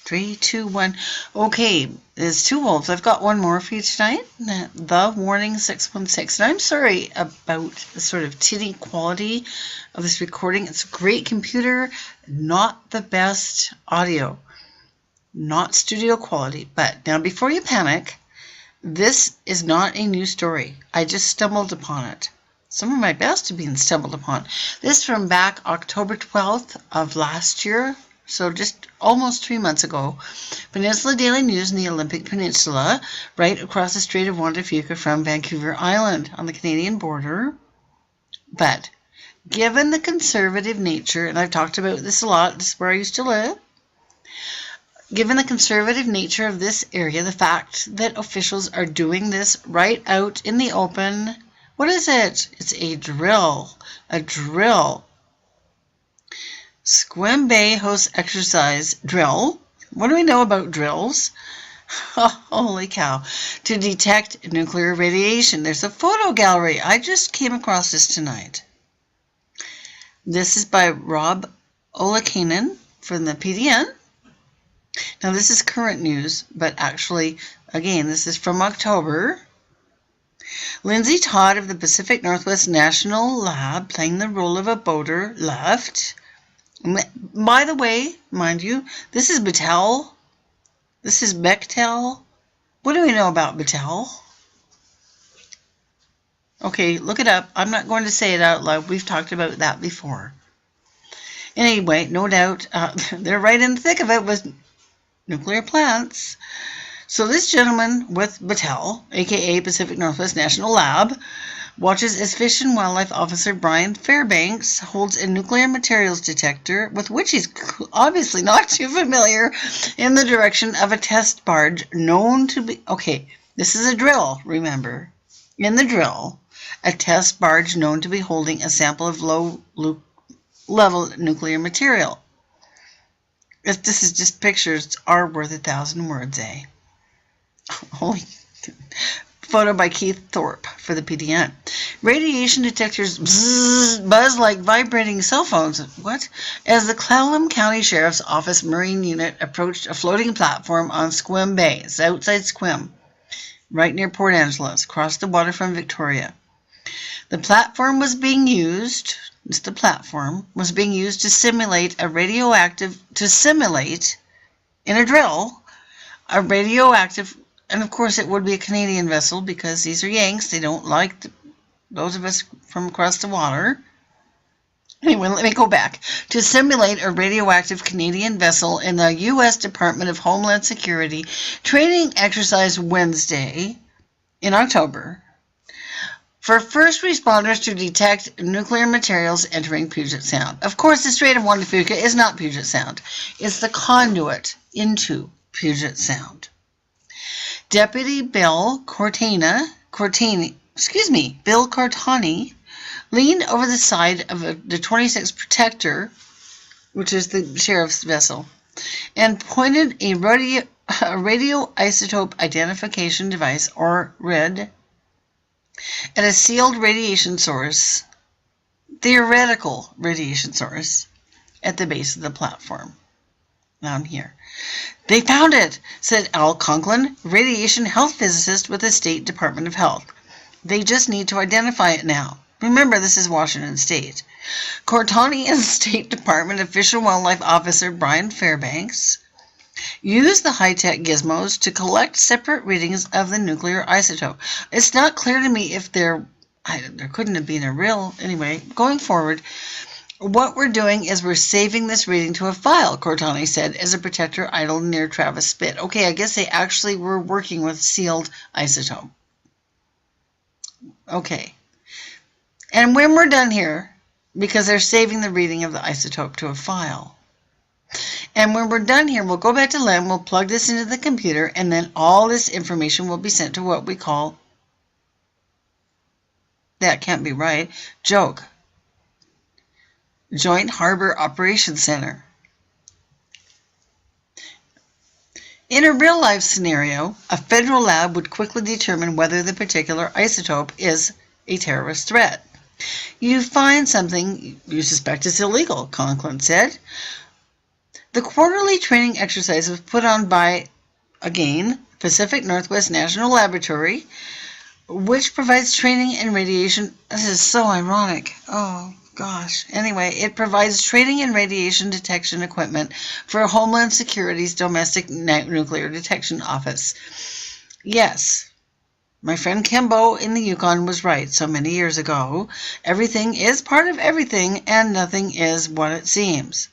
3, 2, 1. Okay, there's two wolves. I've got one more for you tonight. The Warning 616. And I'm sorry about the sort of tinny quality of this recording. It's a great computer, not the best audio, not studio quality. But now, before you panic, this is not a new story. I just stumbled upon it. Some of my best have been stumbled upon. This from back October 12th of last year. So just almost 3 months ago, Peninsula Daily News in the Olympic Peninsula, right across the Strait of Juan de Fuca from Vancouver Island on the Canadian border. But given the conservative nature, and I've talked about this a lot, this is where I used to live, given the conservative nature of this area, the fact that officials are doing this right out in the open, what is it? It's a drill. A drill. Sequim Bay hosts exercise drill. What do we know about drills? Oh, holy cow. To detect nuclear radiation. There's a photo gallery. I just came across this tonight. This is by Rob OLLIKAINEN from the PDN. Now, this is current news, but actually, again, this is from October. Lindsay Todd of the Pacific Northwest National Lab, playing the role of a boater, left. By the way, mind you, this is Battelle. This is Bechtel. What do we know about Battelle? Okay, look it up. I'm not going to say it out loud. We've talked about that before. Anyway, no doubt, they're right in the thick of it with nuclear plants. So this gentleman with Battelle, aka Pacific Northwest National Lab, watches as Fish and Wildlife Officer Brian Fairbanks holds a nuclear materials detector, with which he's obviously not too familiar, in the direction of a test barge known to be... Okay, this is a drill, remember. In the drill, a test barge known to be holding a sample of low-level nuclear material. If this is just pictures, are worth 1,000 words, eh? Holy... Photo by Keith Thorpe for the PDN. Radiation detectors buzz like vibrating cell phones. What? As the Clallam County Sheriff's Office Marine Unit approached a floating platform on Sequim Bay. It's outside Sequim, right near Port Angeles, across the water from Victoria. The platform was being used... to simulate in a drill, a radioactive... And, of course, it would be a Canadian vessel because these are Yanks. They don't like those of us from across the water. Anyway, let me go back. To simulate a radioactive Canadian vessel in the U.S. Department of Homeland Security training exercise Wednesday in October for first responders to detect nuclear materials entering Puget Sound. Of course, the Strait of Juan de Fuca is not Puget Sound. It's the conduit into Puget Sound. Deputy Bill Cortani leaned over the side of the 26 Protector, which is the sheriff's vessel, and pointed a radioisotope identification device, or RID, at a sealed radiation source, theoretical radiation source, at the base of the platform. Down here. They found it, said Al Conklin, radiation health physicist with the State Department of Health. They just need to identify it now. Remember, this is Washington State. Cortani and State Department of Fish and Wildlife Officer Brian Fairbanks used the high-tech gizmos to collect separate readings of the nuclear isotope. It's not clear to me if there couldn't have been a real... Anyway, going forward... What we're doing is we're saving this reading to a file, Cortani said, as a Protector idled near Travis Spit. Okay, I guess they actually were working with sealed isotope. Okay. And when we're done here, because they're saving the reading of the isotope to a file. And when we're done here, we'll go back to Len, we'll plug this into the computer, and then all this information will be sent to what we call... That can't be right. Joke. Joint Harbor Operations Center. In a real-life scenario, a federal lab would quickly determine whether the particular isotope is a terrorist threat. You find something you suspect is illegal, Conklin said. The quarterly training exercise was put on by, again, Pacific Northwest National Laboratory, which provides training in radiation. This is so ironic. Oh, gosh. Anyway, it provides training in radiation detection equipment for Homeland Security's Domestic Nuclear Detection Office. Yes, my friend Kimbo in the Yukon was right so many years ago. Everything is part of everything, and nothing is what it seems.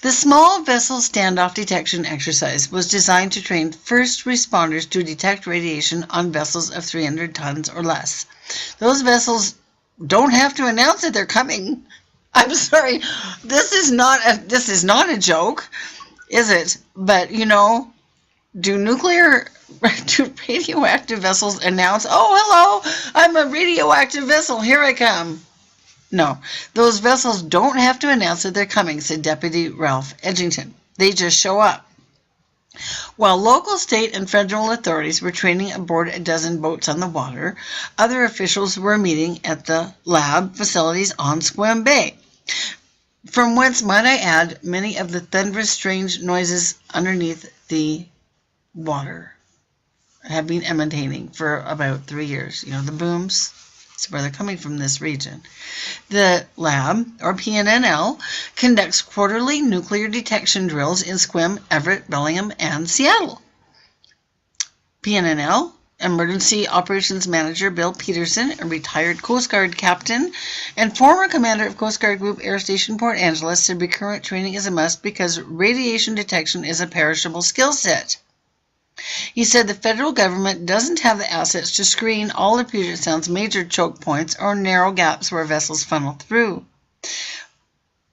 The small vessel standoff detection exercise was designed to train first responders to detect radiation on vessels of 300 tons or less. Those vessels don't have to announce that they're coming. I'm sorry, this is not a joke, is it? But do radioactive vessels announce, "Oh, hello, I'm a radioactive vessel, here I come"? No, those vessels don't have to announce that they're coming, said Deputy Ralph Edgington. They just show up. While local, state, and federal authorities were training aboard a dozen boats on the water, other officials were meeting at the lab facilities on Sequim Bay, from whence, might I add, many of the thunderous, strange noises underneath the water have been emanating for about 3 years. The booms. That's where they're coming from, this region. The lab, or PNNL, conducts quarterly nuclear detection drills in Sequim, Everett, Bellingham, and Seattle. PNNL Emergency Operations Manager Bill Peterson, a retired Coast Guard captain and former commander of Coast Guard Group Air Station Port Angeles, said recurrent training is a must because radiation detection is a perishable skill set. He said the federal government doesn't have the assets to screen all of Puget Sound's major choke points or narrow gaps where vessels funnel through.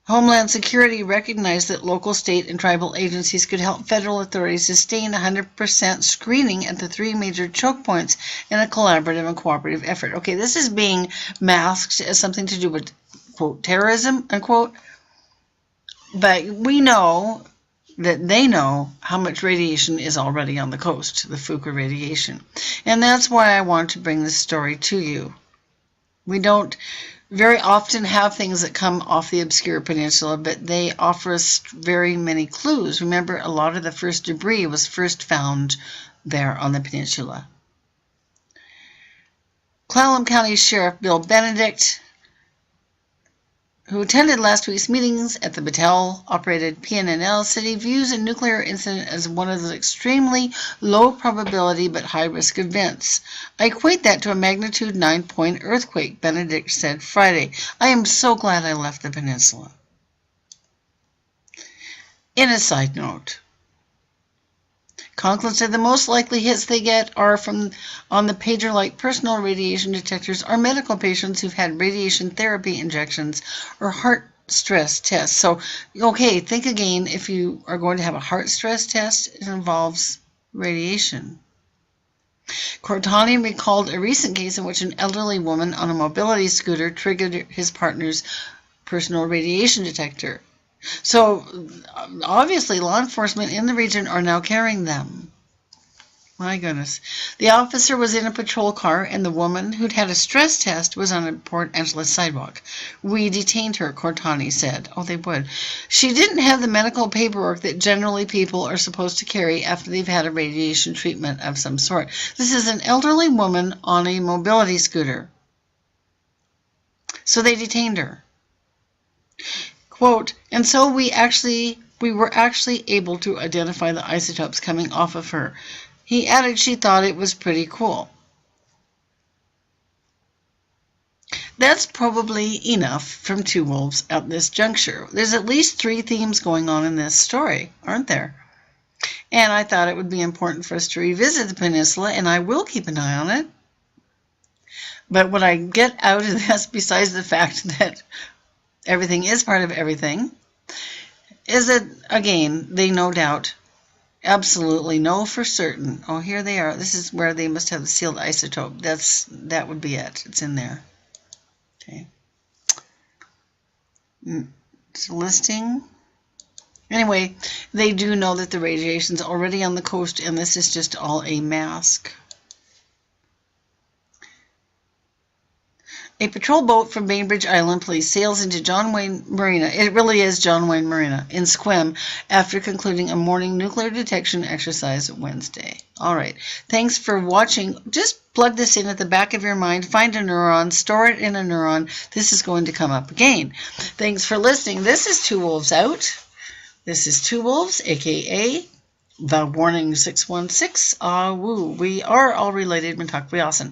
Homeland Security recognized that local, state, and tribal agencies could help federal authorities sustain 100% screening at the 3 major choke points in a collaborative and cooperative effort. Okay, this is being masked as something to do with, quote, terrorism, unquote. But we know that they know how much radiation is already on the coast, the Fuku radiation. And that's why I want to bring this story to you. We don't very often have things that come off the obscure peninsula, but they offer us very many clues. Remember, a lot of the first debris was first found there on the peninsula. Clallam County Sheriff Bill Benedict, who attended last week's meetings at the Battelle-operated PNNL, said he views a nuclear incident as one of those extremely low probability but high-risk events. I equate that to a magnitude 9-point earthquake, Benedict said Friday. I am so glad I left the peninsula. In a side note, Conklin said the most likely hits they get are from on the pager-like personal radiation detectors or medical patients who've had radiation therapy injections or heart stress tests. So, okay, think again. If you are going to have a heart stress test, it involves radiation. Cortani recalled a recent case in which an elderly woman on a mobility scooter triggered his partner's personal radiation detector. So, obviously, law enforcement in the region are now carrying them. My goodness. The officer was in a patrol car, and the woman who'd had a stress test was on a Port Angeles sidewalk. We detained her, Cortani said. Oh, they would. She didn't have the medical paperwork that generally people are supposed to carry after they've had a radiation treatment of some sort. This is an elderly woman on a mobility scooter. So they detained her. Quote, and so we were actually able to identify the isotopes coming off of her. He added she thought it was pretty cool. That's probably enough from Two Wolves at this juncture. There's at least 3 themes going on in this story, aren't there? And I thought it would be important for us to revisit the peninsula, and I will keep an eye on it. But what I get out of this, besides the fact that everything is part of everything, is that, again, they no doubt absolutely know for certain. Oh, here they are. This is where they must have the sealed isotope. That would be it. It's in there. Okay. It's a listing. Anyway, they do know that the radiation's already on the coast, and this is just all a mask. A patrol boat from Bainbridge Island Police sails into John Wayne Marina. It really is John Wayne Marina in Sequim after concluding a morning nuclear detection exercise Wednesday. All right. Thanks for watching. Just plug this in at the back of your mind. Find a neuron. Store it in a neuron. This is going to come up again. Thanks for listening. This is Two Wolves Out. This is Two Wolves, a.k.a. The Warning 616. Woo. We are all related. Mintak Biasan.